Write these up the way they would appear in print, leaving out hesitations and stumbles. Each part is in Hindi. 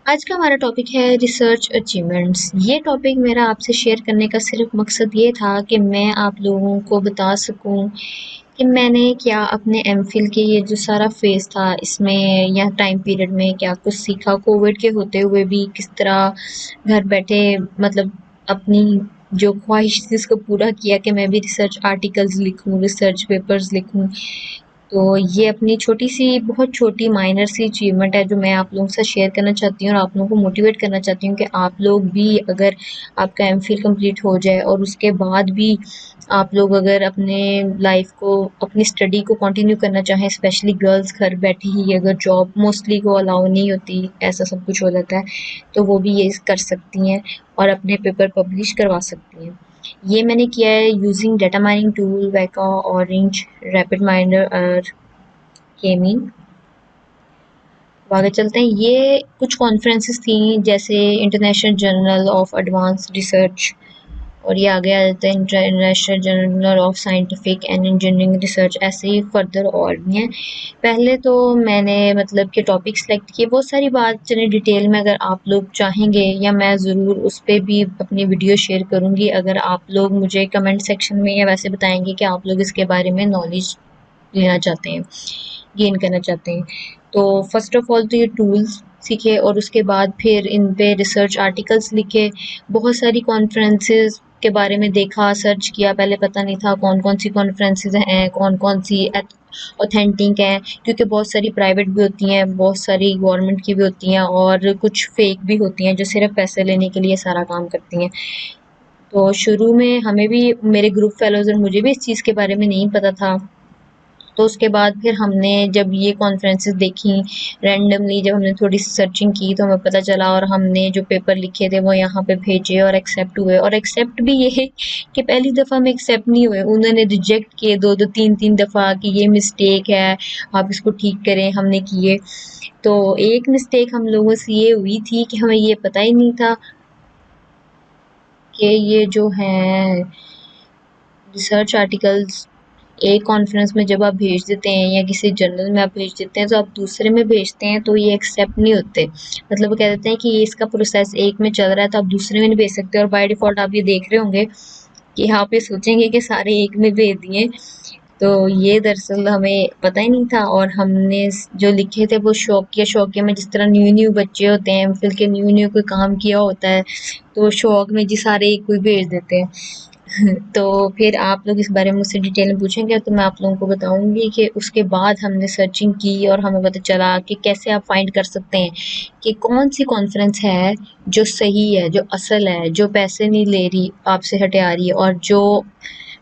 आज का हमारा टॉपिक है रिसर्च अचीवमेंट्स। ये टॉपिक मेरा आपसे शेयर करने का सिर्फ मकसद ये था कि मैं आप लोगों को बता सकूं कि मैंने क्या अपने एमफिल के ये जो सारा फेज़ था इसमें या टाइम पीरियड में क्या कुछ सीखा। कोविड के होते हुए भी किस तरह घर बैठे मतलब अपनी जो ख्वाहिश थी उसको पूरा किया कि मैं भी रिसर्च आर्टिकल्स लिखूं, रिसर्च पेपर्स लिखूं। तो ये अपनी छोटी-सी बहुत छोटी माइनर सी अचीवमेंट है जो मैं आप लोगों के साथ शेयर करना चाहती हूँ और आप लोगों को मोटिवेट करना चाहती हूँ कि आप लोग भी अगर आपका एमफिल कंप्लीट हो जाए और उसके बाद भी आप लोग अगर अपने लाइफ को अपनी स्टडी को कंटिन्यू करना चाहें, स्पेशली गर्ल्स घर बैठी ही अगर जॉब मोस्टली को अलाउ नहीं होती, ऐसा सब कुछ हो जाता है, तो वो भी ये कर सकती हैं और अपने पेपर पब्लिश करवा सकती हैं। ये मैंने किया है यूजिंग डेटा माइनिंग टूल वैका, ऑरेंज, रैपिड माइनर और के-मीन। अब आगे चलते हैं। ये कुछ कॉन्फ्रेंसेस थी जैसे international journal of advanced research और ये आगे आ जाता है international journal of scientific and engineering research, ऐसे ही फर्दर और भी हैं। पहले तो मैंने मतलब कि टॉपिक सेलेक्ट किए, बहुत सारी बात चलिए डिटेल में अगर आप लोग चाहेंगे या मैं ज़रूर उस पर भी अपनी वीडियो शेयर करूँगी अगर आप लोग मुझे कमेंट सेक्शन में या वैसे बताएंगे कि आप लोग इसके बारे में नॉलेज लेना चाहते हैं, गेन करना चाहते हैं। तो फर्स्ट ऑफ ऑल तो ये टूल्स सीखे और उसके बाद फिर इन पे रिसर्च आर्टिकल्स लिखे। बहुत सारी कॉन्फ्रेंसेस के बारे में देखा, सर्च किया, पहले पता नहीं था कौन कौन सी कॉन्फ्रेंसेस हैं, कौन कौन सी ऑथेंटिक हैं, क्योंकि बहुत सारी प्राइवेट भी होती हैं, बहुत सारी गवर्नमेंट की भी होती हैं और कुछ फेक भी होती हैं जो सिर्फ पैसे लेने के लिए सारा काम करती हैं। तो शुरू में हमें भी, मेरे ग्रुप फेलोज और मुझे भी इस चीज़ के बारे में नहीं पता था। तो उसके बाद फिर हमने जब ये कॉन्फ्रेंसेस देखी रैंडमली, जब हमने थोड़ी सी सर्चिंग की तो हमें पता चला और हमने जो पेपर लिखे थे वो यहाँ पे भेजे और एक्सेप्ट हुए। और एक्सेप्ट भी ये है कि पहली दफ़ा में एक्सेप्ट नहीं हुए, उन्होंने रिजेक्ट किए दो दो तीन तीन दफ़ा कि ये मिस्टेक है, आप इसको ठीक करें, हमने किए। तो एक मिस्टेक हम लोगों से ये हुई थी कि हमें ये पता ही नहीं था कि ये जो है रिसर्च आर्टिकल्स एक कॉन्फ्रेंस में जब आप भेज देते हैं या किसी जर्नल में आप भेज देते हैं तो आप दूसरे में भेजते हैं तो ये एक्सेप्ट नहीं होते। मतलब वो कह देते हैं कि ये इसका प्रोसेस एक में चल रहा है तो आप दूसरे में नहीं भेज सकते और बाय डिफ़ॉल्ट आप ये देख रहे होंगे कि आप ये सोचेंगे कि सारे एक में भेज दिए। तो ये दरअसल हमें पता ही नहीं था और हमने जो लिखे थे वो शौकिया शौकिया में, जिस तरह न्यू न्यू बच्चे होते हैं एमफिल के, न्यू न्यू कोई काम किया होता है तो शौक में जी सारे एक कोई भेज देते हैं। तो फिर आप लोग इस बारे में मुझसे डिटेल में पूछेंगे तो मैं आप लोगों को बताऊंगी कि उसके बाद हमने सर्चिंग की और हमें पता चला कि कैसे आप फाइंड कर सकते हैं कि कौन सी कॉन्फ्रेंस है जो सही है, जो असल है, जो पैसे नहीं ले रही आपसे हटे आ रही है और जो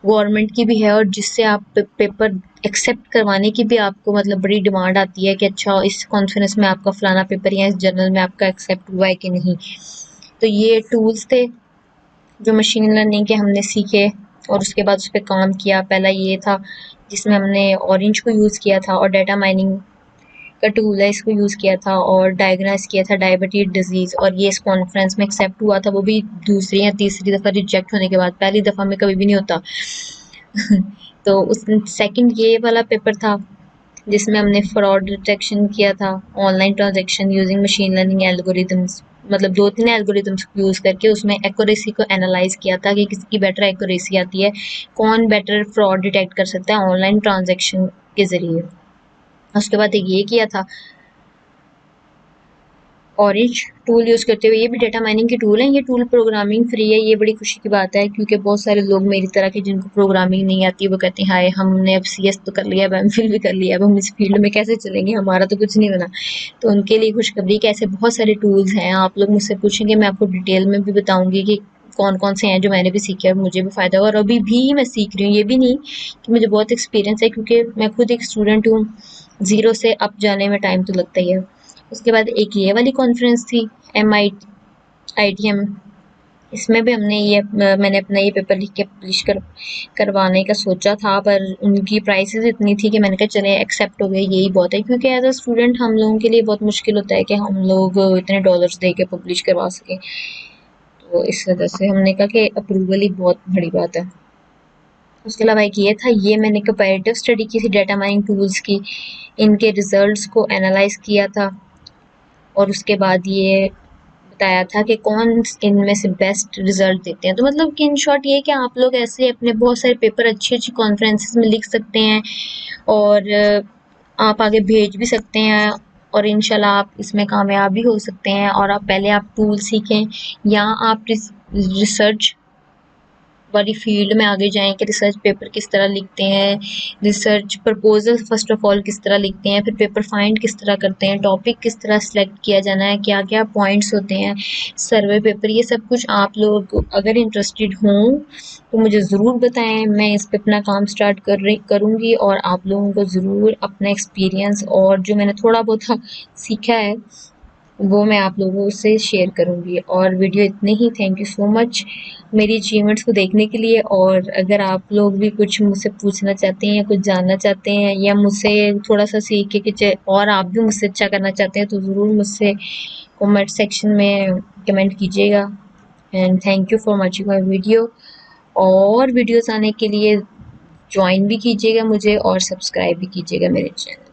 गवर्नमेंट की भी है और जिससे आप पेपर एक्सेप्ट करवाने की भी आपको मतलब बड़ी डिमांड आती है कि अच्छा इस कॉन्फ्रेंस में आपका फलाना पेपर या इस जर्नल में आपका एक्सेप्ट हुआ है कि नहीं। तो ये टूल्स थे जो मशीन लर्निंग के हमने सीखे और उसके बाद उस पर काम किया। पहला ये था जिसमें हमने ऑरेंज को यूज़ किया था और डेटा माइनिंग का टूल है इसको यूज़ किया था और डायग्नोस किया था डायबिटीज डिजीज़ और ये इस कॉन्फ्रेंस में एक्सेप्ट हुआ था, वो भी दूसरी या तीसरी दफ़ा रिजेक्ट होने के बाद, पहली दफ़ा में कभी भी नहीं होता। तो उस सेकंड ये वाला पेपर था जिसमें हमने फ्रॉड डिटेक्शन किया था, online transaction using machine learning algorithms, मतलब 2-3 एल्गोरिदम्स यूज़ करके उसमें एक्यूरेसी को एनालाइज़ किया था कि किसकी बेटर एक्यूरेसी आती है, कौन बेटर फ्रॉड डिटेक्ट कर सकता है ऑनलाइन ट्रांजैक्शन के ज़रिए। उसके बाद एक ये किया था ऑरेंज टूल यूज़ करते हुए, ये भी डेटा माइनिंग के टूल हैं। ये टूल प्रोग्रामिंग फ्री है, ये बड़ी खुशी की बात है क्योंकि बहुत सारे लोग मेरी तरह के जिनको प्रोग्रामिंग नहीं आती वो कहते हैं हाय हमने अब सीएस तो कर लिया, अब एमफिल भी कर लिया, अब हम इस फील्ड में कैसे चलेंगे, हमारा तो कुछ नहीं बना। तो उनके लिए खुशखबरी कि ऐसे बहुत सारे टूल्स हैं, आप लोग मुझसे पूछेंगे मैं आपको डिटेल में भी बताऊंगी कि कौन कौन से हैं जो मैंने भी सीखे और मुझे भी फ़ायदा हुआ और अभी भी मैं सीख रही हूँ। ये भी नहीं कि मुझे बहुत एक्सपीरियंस है क्योंकि मैं खुद एक स्टूडेंट हूँ, ज़ीरो से अप जाने में टाइम तो लगता ही है। उसके बाद एक ये वाली कॉन्फ्रेंस थी IITM, इसमें भी हमने ये मैंने अपना ये पेपर लिख के पब्लिश करवाने का सोचा था पर उनकी प्राइसेस इतनी थी कि मैंने कहा चले एक्सेप्ट हो गए यही बहुत है, क्योंकि एज अ स्टूडेंट हम लोगों के लिए बहुत मुश्किल होता है कि हम लोग इतने डॉलर्स दे के पब्लिश करवा सकें। तो इस वजह से हमने कहा कि अप्रूवल ही बहुत बड़ी बात है। उसके अलावा एक ये था, ये मैंने कंपैरेटिव स्टडी की थी डेटा माइनिंग टूल्स की, इनके रिजल्ट्स को एनालाइज किया था और उसके बाद ये बताया था कि कौन इनमें से बेस्ट रिजल्ट देते हैं। तो मतलब कि इन शॉर्ट ये कि आप लोग ऐसे अपने बहुत सारे पेपर अच्छी अच्छी कॉन्फ्रेंसेस में लिख सकते हैं और आप आगे भेज भी सकते हैं और इंशाल्लाह आप इसमें कामयाब भी हो सकते हैं। और आप पहले आप टूल सीखें या आप रिसर्च वाली फील्ड में आगे जाएं कि रिसर्च पेपर किस तरह लिखते हैं, research proposal first of all किस तरह लिखते हैं, फिर पेपर फाइंड किस तरह करते हैं, टॉपिक किस तरह सेलेक्ट किया जाना है, क्या क्या पॉइंट्स होते हैं, सर्वे पेपर, ये सब कुछ आप लोग अगर इंटरेस्टेड हों तो मुझे ज़रूर बताएं। मैं इस पे अपना काम स्टार्ट करूँगी और आप लोगों को ज़रूर अपना एक्सपीरियंस और जो मैंने थोड़ा बहुत सीखा है वो मैं आप लोगों से शेयर करूँगी। और वीडियो इतने ही। थैंक यू सो मच मेरी अचीवमेंट्स को देखने के लिए। और अगर आप लोग भी कुछ मुझसे पूछना चाहते हैं या कुछ जानना चाहते हैं या मुझसे थोड़ा सा सीख के कि और आप भी मुझसे अच्छा करना चाहते हैं तो ज़रूर मुझसे कमेंट सेक्शन में कमेंट कीजिएगा। And thank you for watching my video. और वीडियोस आने के लिए ज्वाइन भी कीजिएगा मुझे और सब्सक्राइब भी कीजिएगा मेरे चैनल।